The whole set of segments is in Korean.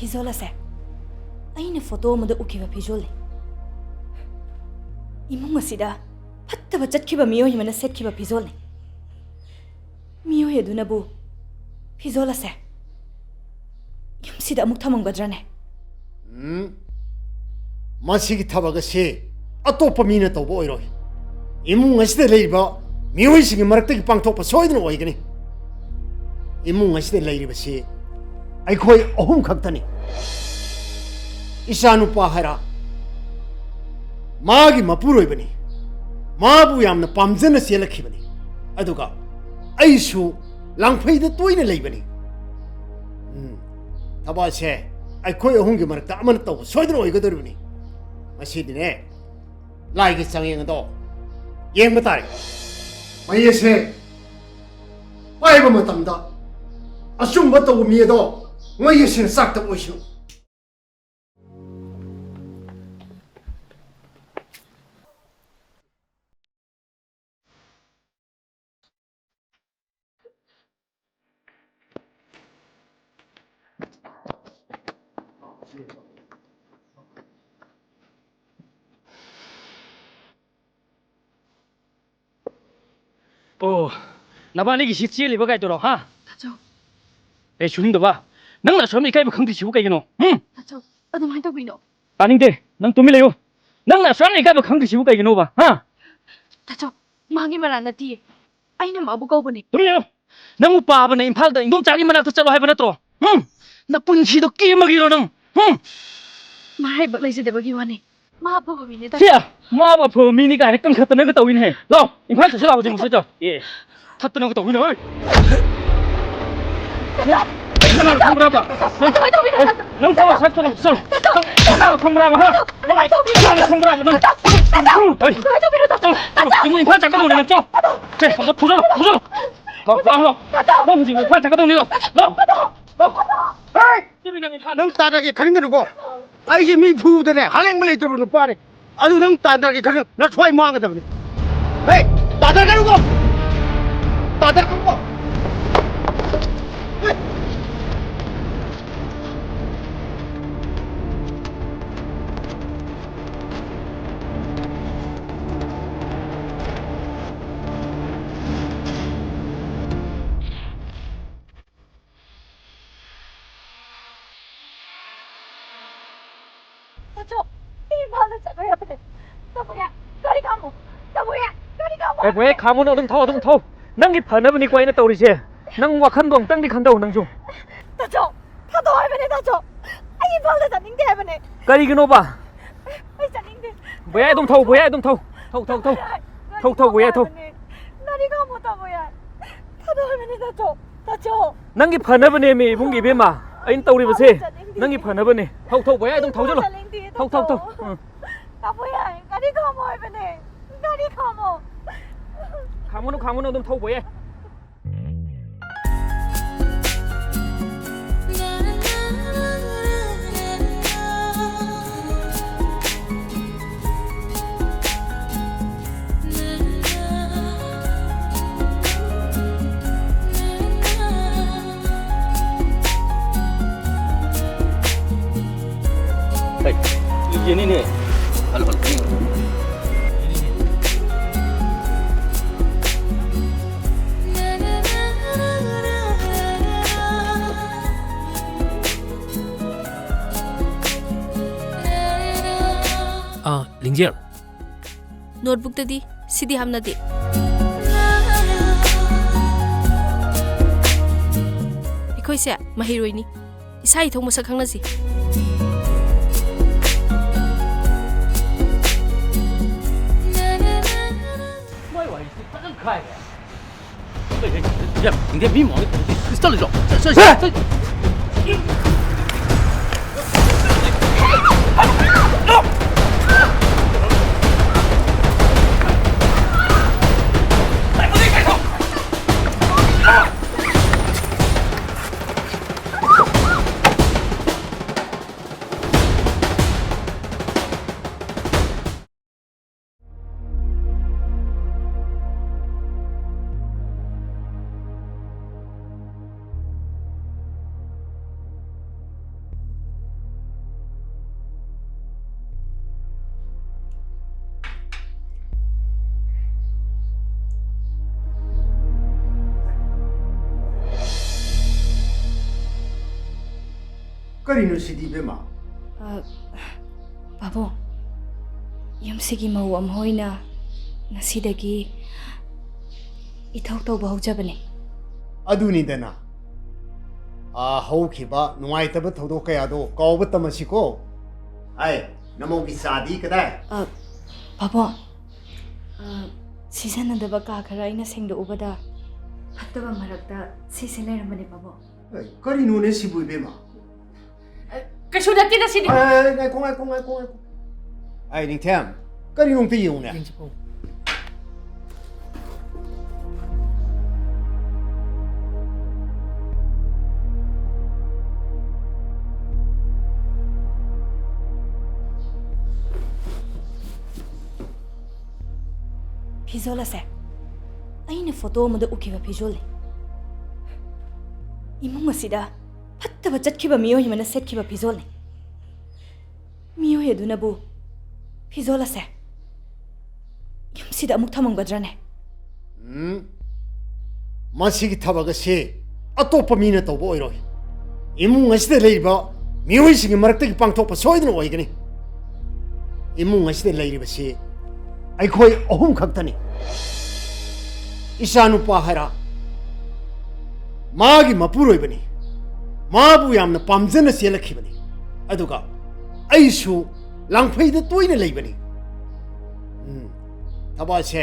피졸라세. 아이네 포토 모두 우키바 피졸레. 이몽어시다 팟타바 잣키바 미오히마나 셋키바 피졸레. 미오헤두나부 피졸라세. 염시다 아묵 타망가드라네. 마시기 타바가시 아또빠 미네 또 보이로. 이몽어시다 레이바 미오히시기 마락대기 빵토빠 소이드는 오이그니. 이몽어시다 레이바시 아이코이 어흠 각다니. 이샤누파 하라 마기 마푸로이버니 마부 얌나 팜제나 셀라키버니 아두가 아이슈 랑페이데 또이네 레이버니 타바세 아이코이 홍게 마르다 아마나 따고 소이드는 오이거들으니 마시디네 라이기 상행도 예마타리 마이에세 빠이버 마탐다 아숑 마따고 미에도 마이에세 싹다 오시노 나반이기 시치리 버가이 돌아 하 다쳐. 에 주닝도 봐 낭나 처음에 이까이 강디 지고 가이노 다쳐. 어둠 한다고 이노. 아닌데 낭 또밀래요 낭나 처음에 이까이 강디 지고 가이노 봐하 다쳐. 망이만 안 나디. 아이는 마부가오버니. 또밀래요 낭 오빠 아버네 임팔다 인동 짜기만 하다 짜로 해보나 또나 분시도 끼먹이로 능 말해 벌레지 대박이 와니. 마부가오버니. 시야 뭐하고 범인이가 아니 끙 탔다는 것도 오인해 너 임팔 쓰라고 지금 쓰죠 예 탔다는 것도 오인해 야 이거나 통보라봐 넌 타와 살처럼 썰 너 통보라봐 하 너 통보라봐 너 지금 임팔 잠깐 오래는 쪄 그래 너 부숴 너 지금 임팔 잠깐 오래는 너 nâng ta ra cái khánh cái nó ai cái mi phu thế này hắn anh mới lấy tôi nó qua này anh nâng ta ra cái khánh nó xoay mang cái thằng này hey ta ra cái nó ta ra cái nó 다쳐. 이 말을 잡아야 돼. 너 뭐야? 거리 가모. 너 뭐야? 거리 가모. 에 왜 가문 어둠 더 낭기 파나브니 과이나 떠오르지 낭 와칸동 땅디 간다고 낭중 다쳐. 파도 할머니 다쳐. 아이 벌레 잡는데 할머니. 까리 그노바 아이 잡는데. 뭐야 좀 더우 뭐야 좀 더우 뭐야 더 나리 가모 다 뭐야? 파도 할머니 다쳐. 다쳐. 낭기 파나브니 미 붕기 베마 아인 떠오르버세 낭기 파나브니 더우 뭐야 좀 더우 절로 더우 나 뭐야? 나리 가모 할머니. 나리 가모. 가문 어둠 더우 뭐야 이제는 링젤 नोटबुकददी सिदी हामनादि इखोइसे महिरोइनी इसाई थोंग मसक खंगनासि 야, 근데 미모 떨어져. ꯀꯔꯤꯅꯣ ꯁꯤꯗꯤ ꯏꯕꯦꯝꯃ? ꯄꯥꯕꯨꯡ, ꯌꯨꯝꯁꯤꯒꯤ ꯃꯧ ꯑꯃ ꯑꯣꯏꯅ ꯉꯁꯤꯗꯒꯤ ꯏꯊꯧ ꯇꯧꯕ ꯍꯧꯖꯕꯅꯤ. ꯑꯗꯨꯅꯤꯗꯅ ꯍꯧꯈꯤꯕ ꯅꯨꯡꯉꯥꯏꯇꯕ ꯊꯧꯗꯣꯛ ꯀꯌꯥꯗꯣ ꯀꯥꯎꯕ ꯇꯝꯃꯁꯤꯀꯣ. ꯑꯩ ꯅꯃꯧꯒꯤ ꯆꯥꯗꯤ ꯀꯗꯥꯏ? ꯄꯥꯕꯨꯡ, ꯁꯤꯖꯤꯟꯅꯗꯕ ꯀꯥ ꯈꯔ ꯑꯩꯅ ꯁꯦꯡꯗꯣꯛꯎꯕꯗ ꯐꯠꯇꯕ ꯃꯔꯛꯇ ꯁꯤꯁꯦ ꯂꯩꯔꯝꯕꯅꯤ ꯄꯥꯕꯨꯡ. ꯀꯔꯤꯅꯣꯅꯦ ꯁꯤꯕꯨ ꯏꯕꯦꯝꯃ? ꯀꯩꯁꯨ ꯅꯠꯇꯦꯗ ꯁꯤꯗꯤ. ꯉꯥꯏꯈꯣ. ꯑꯩ ꯅꯤꯡꯊꯦꯝ, ꯀꯔꯤꯅꯣ ꯑꯝꯇ ꯌꯦꯡꯉꯨꯅꯦ. ꯐꯤꯖꯣꯜ ꯑꯁꯦ ꯑꯩꯅ ꯐꯣꯇꯣ ꯑꯃꯗ ꯎꯈꯤꯕ ꯐꯤꯖꯣꯜꯅꯤ. ꯏꯃꯨꯡ ꯑꯁꯤꯗ ꯐꯠꯇꯕ ꯆꯠꯈꯤꯕ ꯃꯤꯑꯣꯏ ꯑꯃꯅ ꯁꯦꯠꯈꯤꯕ ꯐꯤꯖꯣꯜꯅꯤ. ꯃꯤꯑꯣꯏ ꯑꯗꯨꯅꯕꯨ ꯐꯤꯖꯣꯜ ꯑꯁꯦ ꯌꯨꯝꯁꯤꯗ ꯑꯃꯨꯛ ꯊꯝꯃꯝꯒꯗ꯭ꯔꯅꯦ? ꯃꯁꯤꯒꯤ ꯊꯕꯛ ꯑꯁꯤ ꯑꯇꯣꯞꯄ ꯃꯤꯅ ꯇꯧꯕ ꯑꯣꯏꯔꯣꯏ. ꯏꯃꯨꯡ ꯑꯁꯤꯗ ꯂꯩꯔꯤꯕ ꯃꯤꯑꯣꯏꯁꯤꯡꯒꯤ ꯃꯔꯛꯇꯒꯤ ꯄꯥꯡꯊꯣꯛꯄ ꯁꯣꯏꯗꯅ ꯑꯣꯏꯒꯅꯤ. ꯏꯃꯨꯡ ꯑꯁꯤꯗ ꯂꯩꯔꯤꯕꯁꯤ ꯑꯩꯈꯣꯏ ꯑꯍꯨꯝ ꯈꯛꯇꯅꯤ. ꯏꯆꯥꯅꯨꯄꯥ ꯍꯥꯏꯔ ꯃꯥꯒꯤ ꯃꯄꯨꯔꯣꯏꯕꯅꯤ. ꯃꯥꯕꯨ ꯌꯥꯝꯅ ꯄꯥꯝꯖꯅ ꯆꯦꯜꯂꯛꯈꯤꯕꯅꯤ. ꯑꯗꯨꯒ ꯑꯩꯁꯨ ꯂꯥꯡꯐꯩꯗ ꯇꯣꯏꯅ ꯂꯩꯕꯅꯤ. ꯊꯕꯛ ꯑꯁꯦ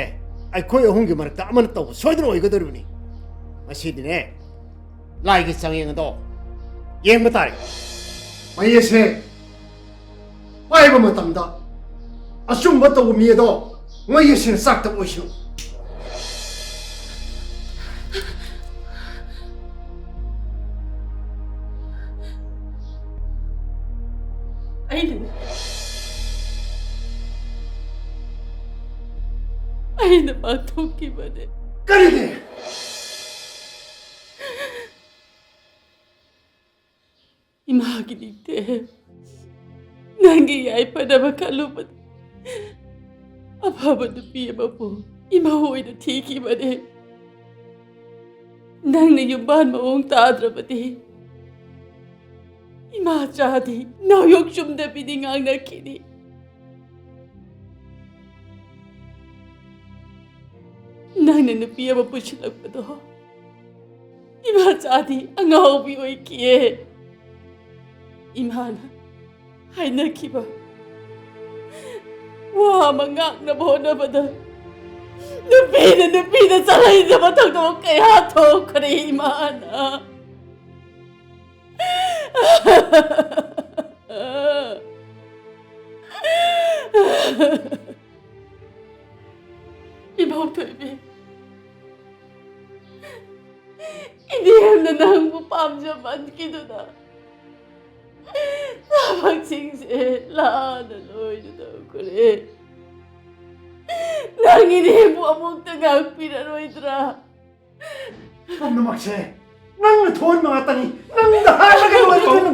ꯑꯩꯈꯣꯏ ꯑꯍꯨꯝꯒꯤ ꯃꯔꯛꯇ ꯑꯃꯅ ꯇꯧꯕ ꯁꯣꯏꯗꯅ ꯑꯣꯏꯒꯗꯧꯔꯤꯕꯅꯤ. ꯃꯁꯤꯗꯤꯅꯦ ꯂꯥꯏꯒꯤ ꯆꯥꯡꯌꯦꯡ ꯑꯗꯣ ꯌꯦꯡꯕ ꯇꯥꯔꯦ. ꯃꯩ ꯑꯁꯦ ꯄꯥꯏꯕ ꯃꯇꯝꯗ ꯑꯆꯨꯝꯕ ꯇꯧꯕ ꯃꯤ ꯑꯗꯣ ꯃꯩ ꯑꯁꯤꯅ ꯆꯥꯛꯇꯕ ꯑꯣꯏꯁꯅꯨ. ꯑꯩꯅ ꯄꯥꯡꯊꯣꯛꯈꯤꯕꯅꯦ. ꯀꯔꯤꯒꯤ? 이마하기 닉대 난게 야이파다마 칼로바다 아파바도 삐에바보 이마호이다 티기바네 낭네 윤반 마옹 따드라바디 이마 짜디 나욕 좀 대비디 앙나키니 낭네 삐에바 부실락바도 이마 짜디 앙아오비 오이키에 이마나 하이나키바 와 망각나 보나바다 눈피는 살아있는 바탕도 깨야 더 그래 이마나 이마오토이비 이디엠나 낭부 빰져 만기도다 사방칭세 라나 로이도 그래 낭이니 무아목도 각비라 로이더라 놈놈학세 낭을 돈 망했다니 낭다 하나가 로이드는